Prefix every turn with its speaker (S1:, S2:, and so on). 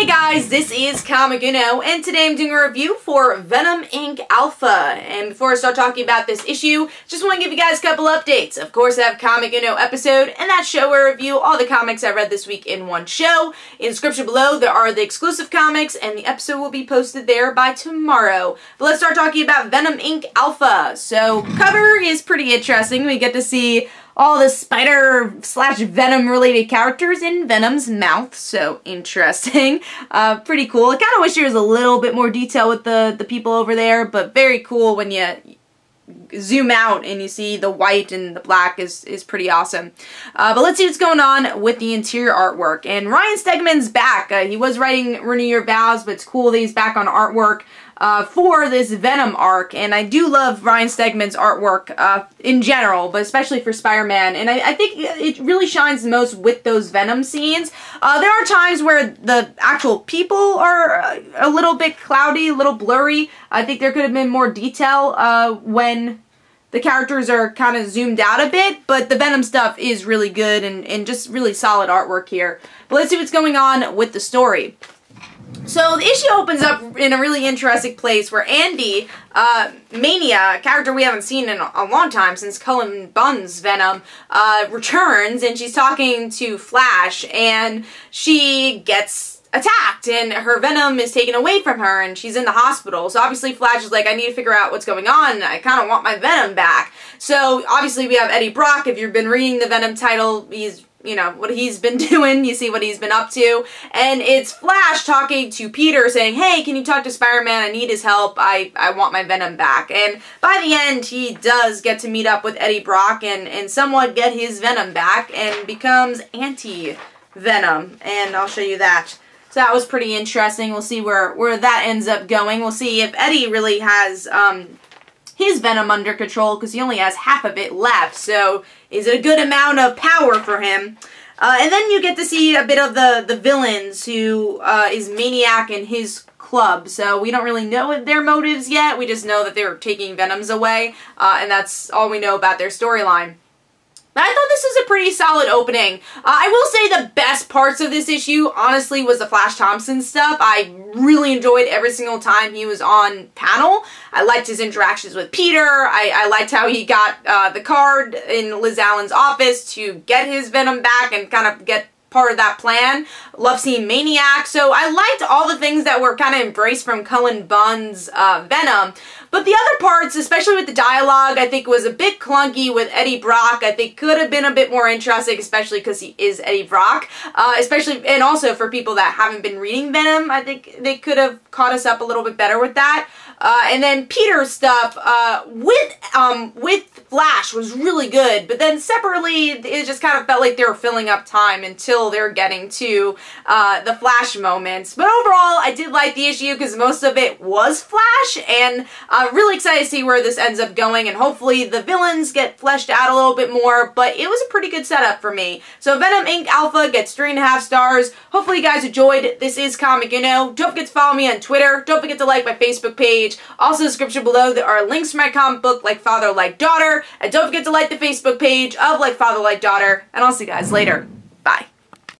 S1: Hey guys, this is Comic Uno, and today I'm doing a review for Venom Inc. Alpha. And before I start talking about this issue, just want to give you guys a couple updates. Of course, I have Comic Uno episode, and that show where I review all the comics I read this week in one show. In the description below, there are the exclusive comics, and the episode will be posted there by tomorrow. But let's start talking about Venom Inc. Alpha. So, cover is pretty interesting. We get to see all the spider/venom related characters in Venom's mouth, so interesting. Pretty cool. I kind of wish there was a little bit more detail with the people over there, but very cool when you zoom out and you see the white and the black is pretty awesome. But let's see what's going on with the interior artwork. And Ryan Stegman's back. He was writing Renew Your Vows, but it's cool that he's back on artwork for this Venom arc, and I do love Ryan Stegman's artwork in general, but especially for Spider-Man, and I think it really shines the most with those Venom scenes. There are times where the actual people are a little bit cloudy, a little blurry. I think there could have been more detail when the characters are kind of zoomed out a bit, but the Venom stuff is really good and just really solid artwork here. But let's see what's going on with the story. So the issue opens up in a really interesting place where Andy, Mania, a character we haven't seen in a long time since Cullen Bunn's Venom, returns, and she's talking to Flash, and she gets attacked, and her Venom is taken away from her, and she's in the hospital. So obviously Flash is like, I need to figure out what's going on. I kind of want my Venom back. So obviously we have Eddie Brock. If you've been reading the Venom title, he's, you know, what he's been doing, you see what he's been up to, and it's Flash talking to Peter saying, hey, can you talk to Spider-Man? I need his help. I want my Venom back. And by the end, he does get to meet up with Eddie Brock and somewhat get his Venom back and becomes Anti-Venom, and I'll show you that. So that was pretty interesting. We'll see where that ends up going. We'll see if Eddie really has his Venom under control, because he only has half of it left, so is it a good amount of power for him? And then you get to see a bit of the villains, who is Maniac and his club. So we don't really know their motives yet, we just know that they're taking Venoms away, and that's all we know about their storyline. But I thought this was a pretty solid opening. I will say the best parts of this issue, honestly, was the Flash Thompson stuff. I really enjoyed every single time he was on panel. I liked his interactions with Peter. I liked how he got the card in Liz Allen's office to get his Venom back and kind of get part of that plan. Love seeing Maniac. So I liked all the things that were kind of embraced from Cullen Bunn's Venom. But the other parts, especially with the dialogue, I think was a bit clunky with Eddie Brock. I think could have been a bit more interesting, especially because he is Eddie Brock. Especially, and also for people that haven't been reading Venom, I think they could have caught us up a little bit better with that. And then Peter's stuff with Flash was really good, but then separately, it just kind of felt like they were filling up time until they're getting to the Flash moments. But overall, I did like the issue because most of it was Flash, and I'm really excited to see where this ends up going, and hopefully the villains get fleshed out a little bit more, but it was a pretty good setup for me. So Venom Inc. Alpha gets 3.5 stars. Hopefully you guys enjoyed. This is Comic Uno. Don't forget to follow me on Twitter. Don't forget to like my Facebook page. Also in the description below, there are links for my comic book, Like Father, Like Daughter, and don't forget to like the Facebook page of Like Father, Like Daughter, and I'll see you guys later. Bye.